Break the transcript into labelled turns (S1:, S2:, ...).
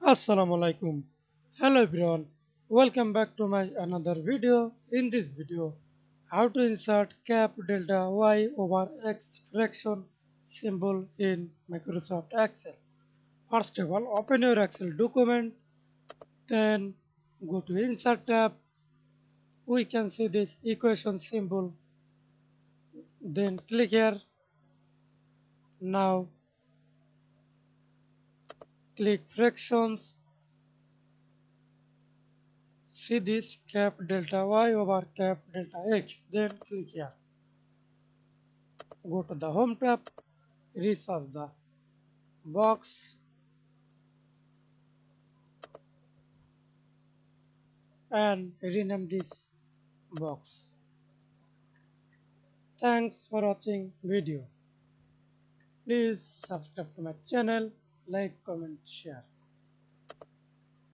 S1: Assalamu alaikum. Hello everyone. Welcome back to my another video. In this video, how to insert cap delta y over x fraction symbol in Microsoft Excel. First of all, open your Excel document, then go to insert tab. We can see this equation symbol. Then click here. Now click fractions. See this cap delta y over cap delta x. Then click here. Go to the home tab, research the box and rename this box. Thanks for watching video. Please subscribe to my channel, like, comment, share.